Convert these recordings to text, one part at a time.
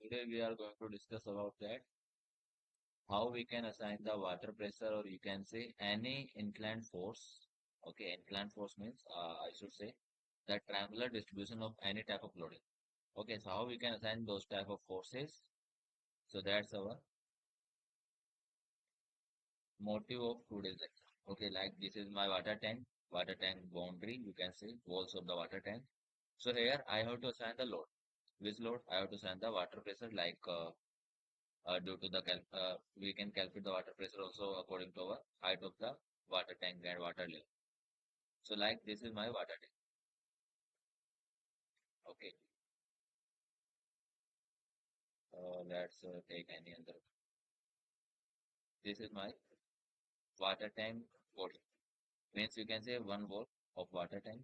today we are going to discuss about that how we can assign the water pressure, or you can say any inclined force. Okay, inclined force means I should say the triangular distribution of any type of loading. Okay, so how we can assign those type of forces? So that's our motive of today's lecture. Okay, like this is my water tank boundary, you can say walls of the water tank. So here I have to assign the load. Which load? I have to assign the water pressure, like due to the we can calculate the water pressure also according to our height of the water tank and water level. So like this is my water tank. Okay, let's take any other. This is my water tank body. Means you can say one wall of water tank.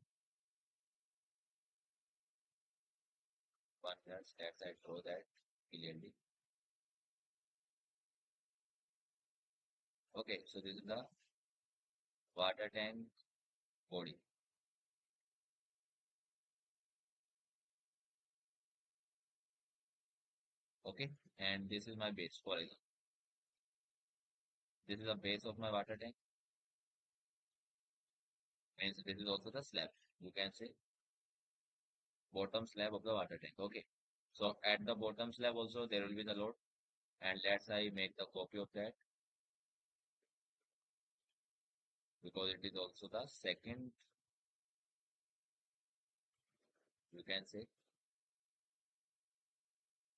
One that's I draw that clearly. Okay, so this is the water tank body. Okay, and this is my base. For example, this is the base of my water tank. Means this is also the slab. You can say bottom slab of the water tank. Okay. So at the bottom slab also there will be the load, and let's I make the copy of that because it is also the second, you can say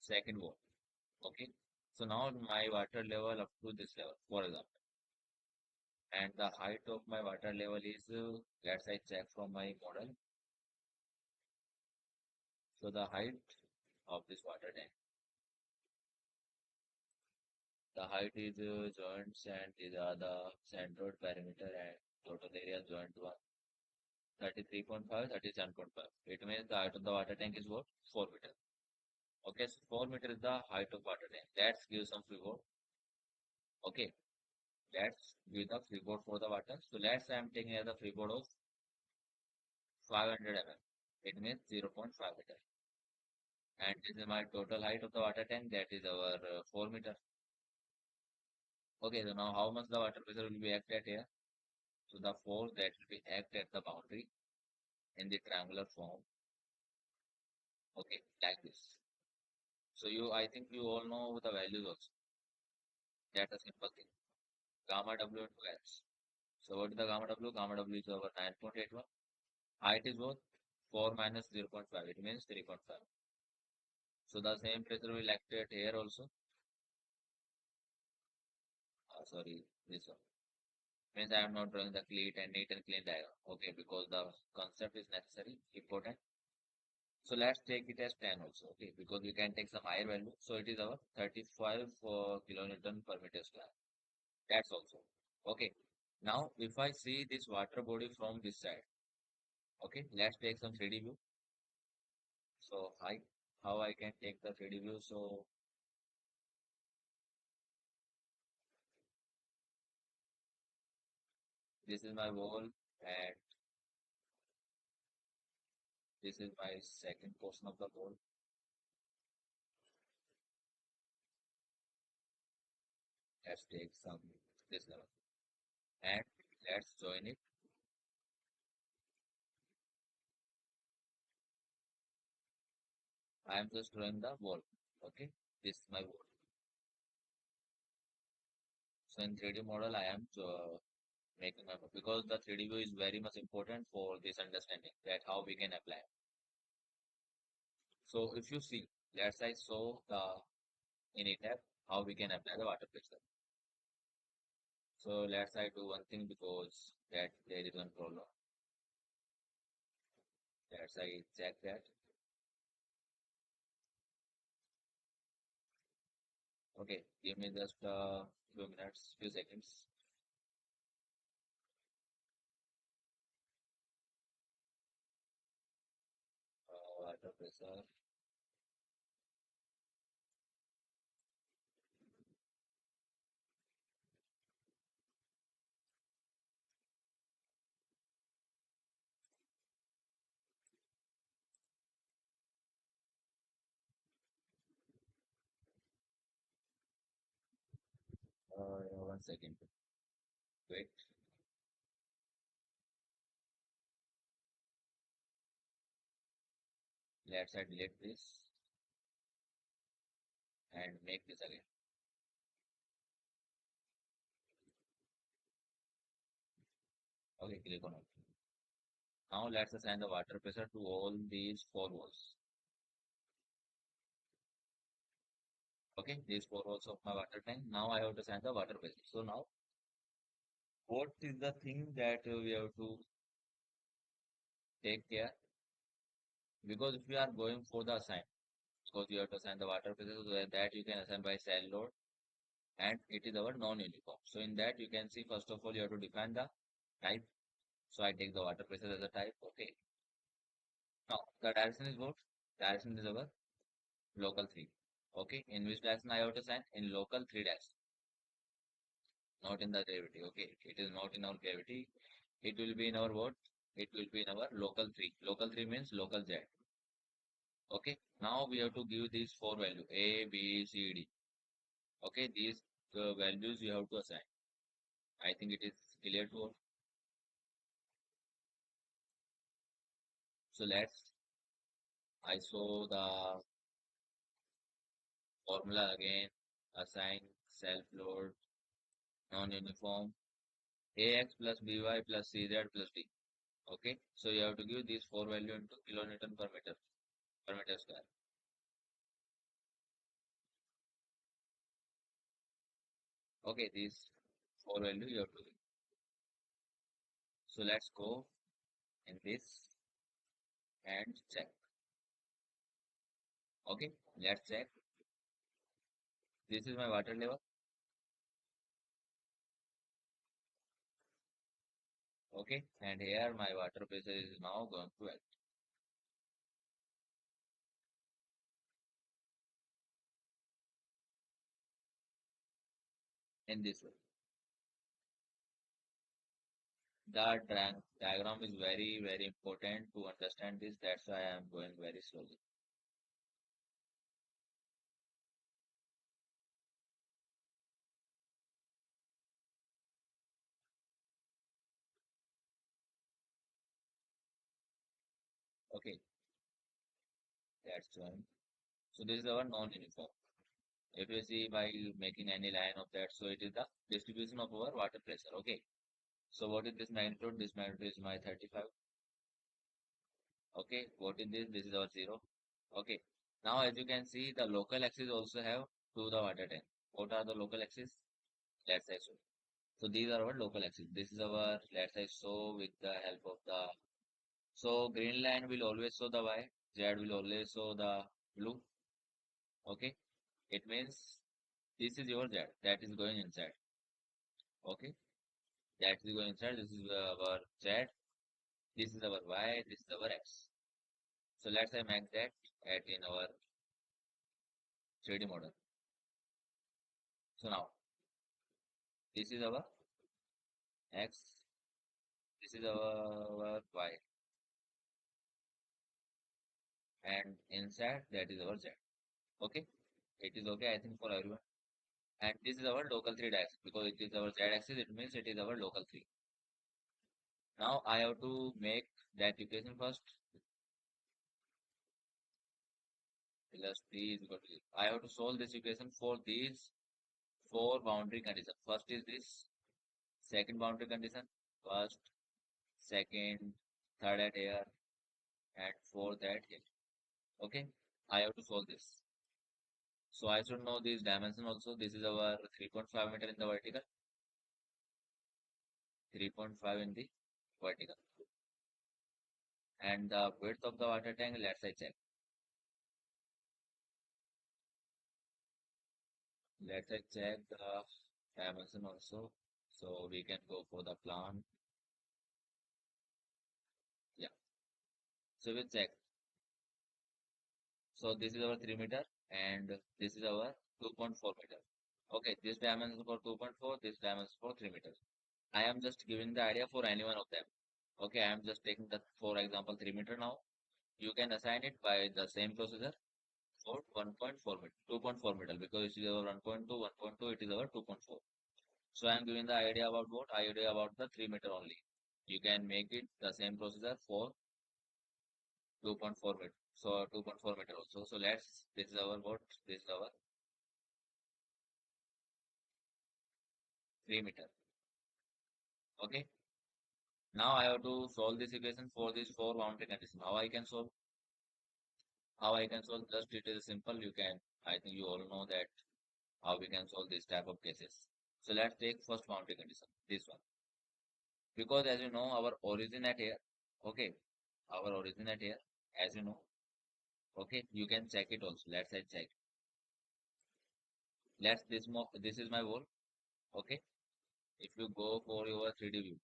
second wall. Okay. So now my water level up to this level, for example, and the height of my water level is let's I check from my model. So the height of this water tank, the height is joints, and these are the centroid perimeter and total area joint one. 33.5, 37.5. It means the height of the water tank is what? 4 meter. Okay, so 4 meter is the height of water tank. Let's give some freeboard. Okay, let's give the freeboard for the water. So let's say I'm taking here the freeboard of 500 mm. It means 0.5 meter. And this is my total height of the water tank. That is our 4 meter. Okay, so now how much the water pressure will be act at here? So the force that will be act at the boundary in the triangular form. Okay, like this. So I think you all know the values also. That's a simple thing. Gamma W into H. So what is the gamma W? Gamma W is over 9.81. Height is what? 4 minus 0.5. It means 3.5. So the same pressure will act at here also. Sorry, this one. Means I am not drawing the cleat and neat and clean diagram. Okay, because the concept is necessary, important. So let's take it as 10 also. Okay, because we can take some higher value. So it is our 35 kilonewton per meter square. That's also. Okay. Now, if I see this water body from this side, okay, let's take some 3D view. So, how I can take the 3D view? So, this is my wall, and this is my second portion of the wall. Let's take some this level, and let's join it. I am just drawing the wall. Okay, this is my wall. So in 3D model, I am making my because the 3D view is very much important for this understanding that how we can apply. So if you see, let's I show the in Etabs how we can apply the water pressure. So let's I do one thing because that there is one problem. Let's I check that. Okay, give me just a few minutes, few seconds. Water pressure. One second. Wait. Let's I delete this and make this again. Okay, click on it. Now let's assign the water pressure to all these four walls. Okay, these four walls of my water tank. Now I have to assign the water pressure. So now, what is the thing that we have to take care? Because if we are going for the assign, because you have to assign the water pressure, so that you can assign by cell load, and it is our non-uniform. So in that you can see, first of all you have to define the type. So I take the water pressure as a type. Okay. Now the direction is what? Direction is our local 3. Okay. In which direction I have to assign? In local 3 dash, not in the gravity. Okay. It is not in our gravity. It will be in our what? It will be in our local 3. Local 3 means local Z. Okay. Now we have to give these four values A, B, C, D. Okay. These values you have to assign. I think it is clear to all. So let's, I saw the formula again. Assign self load non-uniform AX plus BY plus CZ plus D. Okay. So you have to give these four value into kilonewton per meter square. Okay. These four value you have to give. So let's go in this and check. Okay. Let's check. This is my water level. Okay. And here my water pressure is now going to act in this way. The diagram is very, very important to understand this. That's why I am going very slowly. Okay. That's one. So this is our non-uniform. If you see by making any line of that, so it is the distribution of our water pressure. Okay. So what is this magnitude? This magnitude is my 35. Okay. What is this? This is our 0. Okay. Now as you can see, the local axis also have to the water tank. What are the local axis? Let's say so. So these are our local axis. This is our, let's say so, with the help of the, so green line will always show the Y, Z will always show the blue. Okay. It means this is your Z that is going inside. Okay. That is going inside. This is our Z. This is our Y. This is our X. So let's say make that at in our 3D model. So now this is our X. This is our Y. And inside that is our Z. Okay. It is okay, I think, for everyone. And this is our local 3 axis because it is our Z axis. It means it is our local 3. Now I have to make that equation first. Plus T is equal to 0. I have to solve this equation for these four boundary conditions. First is this second boundary condition, first, second, third at here, and fourth at here. Okay, I have to solve this. So I should know this dimension also. This is our 3.5 meter in the vertical, 3.5 in the vertical. And the width of the water tank, let's say check. Let's say check the dimension also. So we can go for the plan. Yeah. So we check. So this is our 3 meter and this is our 2.4 meter. Okay, this dimension for 2.4, this dimension for 3 meters. I am just giving the idea for any one of them. Okay, I am just taking the, for example, 3 meter now. You can assign it by the same procedure for 1.4 meter, 2.4 meter because it is our 1.2, 1.2, it is our 2.4. So I'm giving the idea about what? Idea about the 3 meter only. You can make it the same procedure for 2.4 meter. So 2.4 meter also. So this is our what? This is our 3 meter. Okay. Now I have to solve this equation for this four boundary condition. How I can solve? How I can solve? Just it is simple. You can. I think you all know that how we can solve this type of cases. So let's take first boundary condition. This one. Because as you know, our origin at here. Okay. Our origin at here. As you know. Okay. You can check it also. Let's say check. This is my wall. Okay. If you go for your 3D view,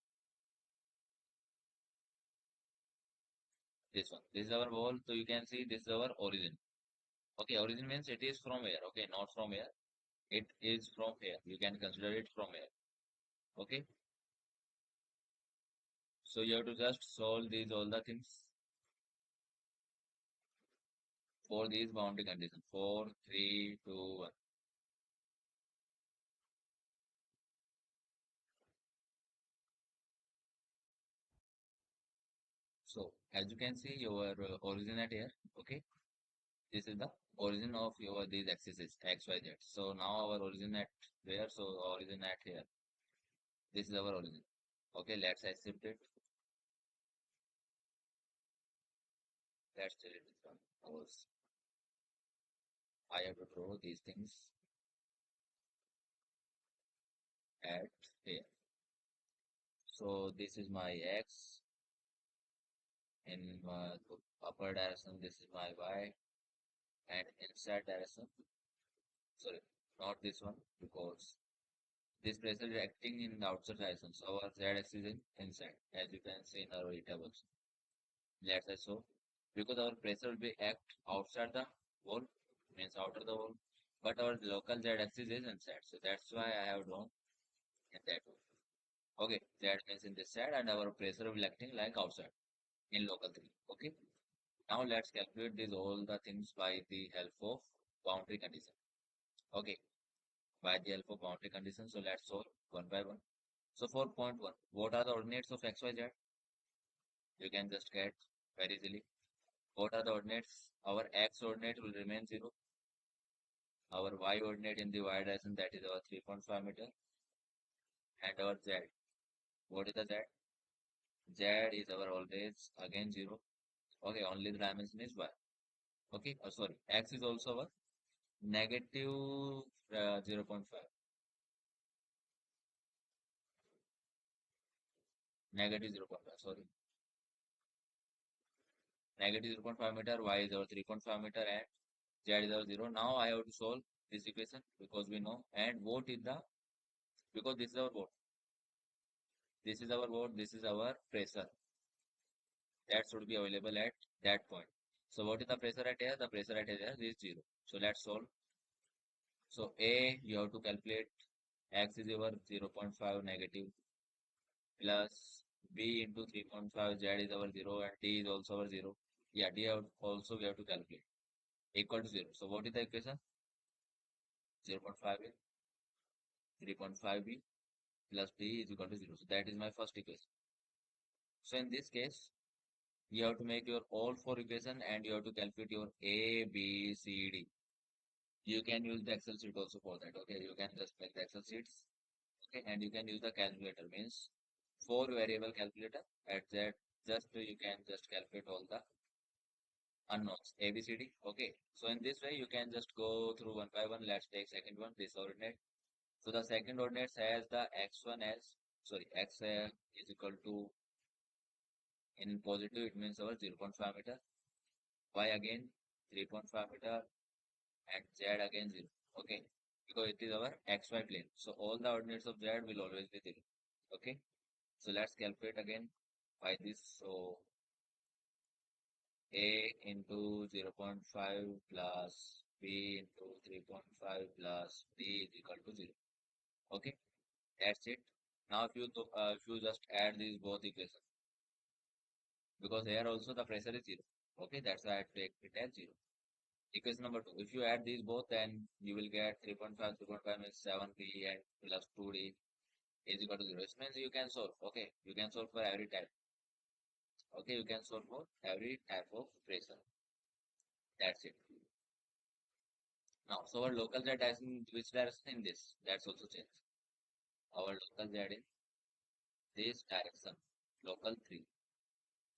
this one. This is our wall. So you can see this is our origin. Okay. Origin means it is from here. Okay. Not from here. It is from here. You can consider it from here. Okay. So you have to just solve these all the things for these boundary conditions. 4, 3, 2, 1. So as you can see, your origin at here. Okay. This is the origin of your these axes x, y, z. So now our origin at where? So origin at here. This is our origin. Okay. Let's accept it. Let's delete this one because I have to draw these things at here. So this is my x in my upper direction. This is my y and inside direction. Sorry, not this one because this pressure is acting in the outside direction. So our z-axis is in inside, as you can see in our tables. Let's say so because our pressure will be act outside the wall, means outer the wall, but our local z-axis is inside. So that's why I have drawn in that way. Okay, that means in this side, and our pressure will acting like outside in local 3. Okay. Now let's calculate these all the things by the help of boundary condition. Okay, by the help of boundary condition. So let's solve one by one. So for point one, what are the ordinates of x, y, z? You can just get very easily. What are the ordinates? Our x ordinate will remain 0. Our y ordinate in the y direction, that is our 3.5 meter. And our z. What is the z? Z is our always again 0. Okay, only the dimension is y. Okay, sorry. X is also our negative 0.5. Negative 0.5, sorry. Negative 0.5 meter, y is our 3.5 meter, and z is our 0. Now I have to solve this equation because we know. And what is the, because this is our what? This is our what? This is our pressure. That should be available at that point. So what is the pressure at here? The pressure at here is 0. So let's solve. So A, you have to calculate x is your 0.5 negative plus B into 3.5, Z is our 0 and D is also our 0. Yeah, also we have to calculate equal to 0. So what is the equation? 0.5 A, 3.5B plus D is equal to 0. So that is my first equation. So in this case, you have to make your all four equation and you have to calculate your A, B, C, D. You can use the Excel sheet also for that. Okay, you can just make the Excel sheets. Okay, and you can use the calculator, means four variable calculator. At that, just you can just calculate all the unknowns A, B, C, D. Okay, so in this way you can just go through one by one. Let's take second one, this ordinate. So the second ordinate has the x1 as, sorry, x is equal to, in positive it means our 0.5 meter, y again 3.5 meter, and z again 0. Okay, because it is our xy plane, so all the ordinates of z will always be 0. Okay, so let's calculate again by this. So A into 0.5 plus B into 3.5 plus D is equal to 0. Okay, that's it. Now if you just add these both equations, because here also the pressure is 0. Okay, that's why I take it as 0. Equation number 2. If you add these both, then you will get 3.5, 3.5 means 7B and plus 2D. is equal to 0. This means you can solve. Okay, you can solve for every type. Okay, you can solve for every type of pressure. That's it. Now, so our local Z is in which direction in this? That's also changed. Our local Z in this direction. Local 3.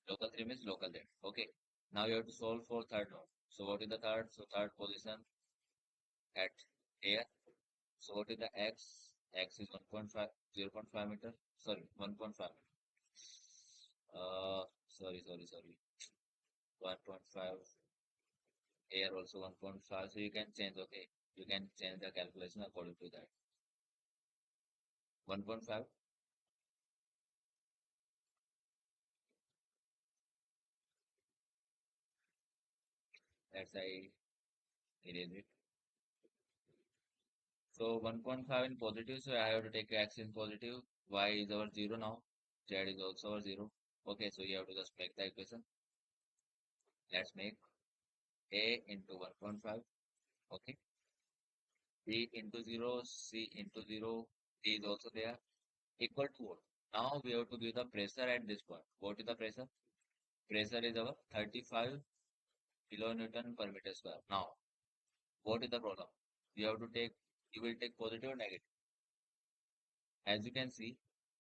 Local 3 means local Z. Okay. Now you have to solve for third node. So what is the third? So third position at here. So what is the x? X is 1.5, 0.5 meter. Sorry, 1.5 meter. Sorry. 1.5. Here also 1.5. So you can change, okay. You can change the calculation according to that. 1.5. That's I erase it. So 1.5 in positive, so I have to take x in positive. Y is our 0 now. Z is also our 0. Okay, so you have to just make the equation. Let's make A into 1.5. Okay. B into 0, C into 0. D is also there. Equal to what? Now we have to give the pressure at this point. What is the pressure? Pressure is our 35 kilonewton per meter square. Now, what is the problem? You will take positive or negative. As you can see,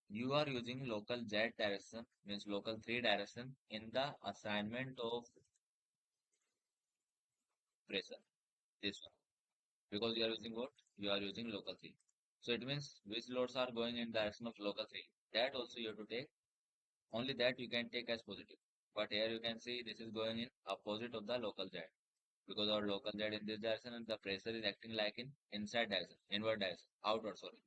you are using local Z direction, means local 3 direction in the assignment of pressure. This one. Because you are using what? You are using local 3. So it means which loads are going in direction of local 3. That also you have to take. Only that you can take as positive. But here you can see this is going in opposite of the local Z. Because our local Z in this direction and the pressure is acting like in inside direction, inward direction, outward, sorry.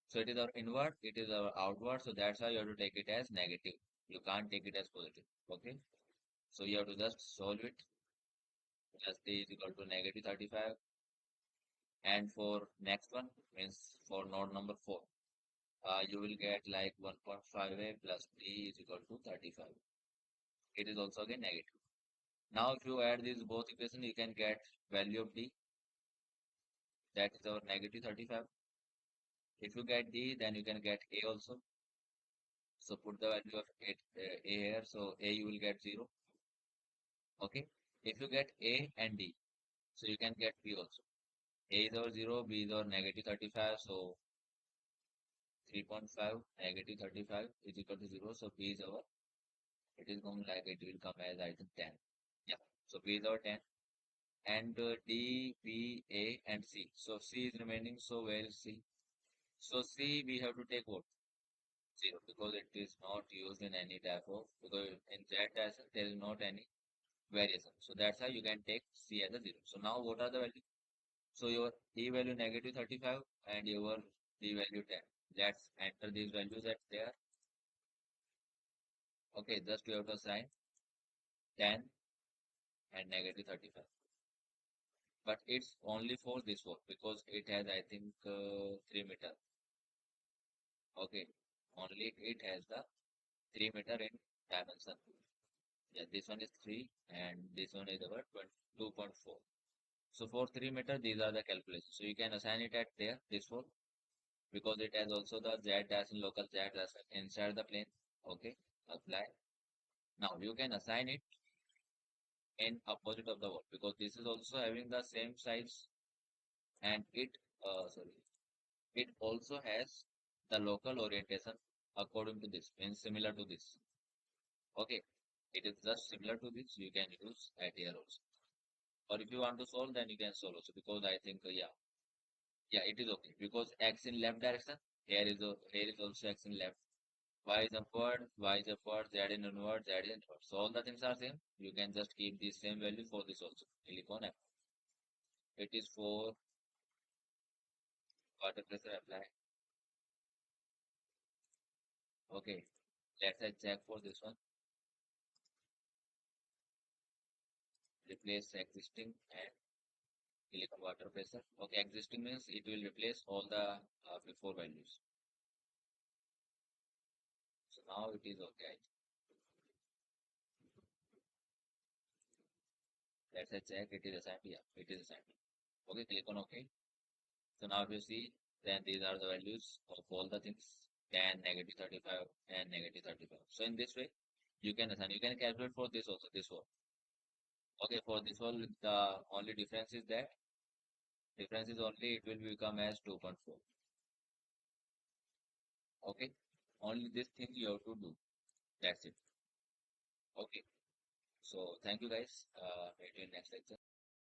So it is our inward, it is our outward, so that's why you have to take it as negative. You can't take it as positive. Okay. So you have to just solve it. Just D is equal to negative 35. And for next one, means for node number 4, you will get like 1.5A plus D is equal to 35. It is also again negative. Now if you add these both equations, you can get value of D. That is our negative 35. If you get D, then you can get A also. So put the value of A here. So A you will get 0. Okay. If you get A and D, so you can get B also. A is our 0, B is our negative 35. So 3.5 negative 35 is equal to 0. So B is our, it is going like it will come as I think 10. Yeah. So B is our 10. And D, B, A and C. So C is remaining. So where is C? So C we have to take what? 0 because it is not used in any type of, because in Z direction there is not any variation. So that's how you can take C as a 0. So now what are the values? So your D value negative 35 and your D value 10. Let's enter these values at there. Okay, just you have to assign 10 and negative 35. But it's only for this one because it has, I think, 3 meter. Okay, only it has the 3 meter in dimension. Yeah, this one is 3 and this one is about 2.4. So for 3 meter, these are the calculations. So you can assign it at there, this one, because it has also the Z dash and local Z dash inside the plane. Okay, apply. Now you can assign it in opposite of the wall because this is also having the same size and sorry, it also has the local orientation according to this, means similar to this. Okay, it is just similar to this. You can use at here also. Or if you want to solve, then you can solve also because I think yeah, it is okay because x in left direction. Here is also x in left. Y is upward, Z in inward, Z in inward. So all the things are same. You can just keep the same value for this also. Click on F. It is for water pressure apply. Okay. Let's check for this one. Replace existing and click on water pressure. Okay, existing means it will replace all the before values. So now it is okay. Let's check. It is assigned. Yeah, it is assigned. Okay, click on OK. So now if you see, then these are the values of all the things. 10, negative 35, and negative 35. So in this way, you can assign. You can calculate for this also, this one. Okay, for this one, the only difference is only it will become as 2.4. Okay, only this thing you have to do. That's it. Okay, so thank you guys. Meet you in next lecture.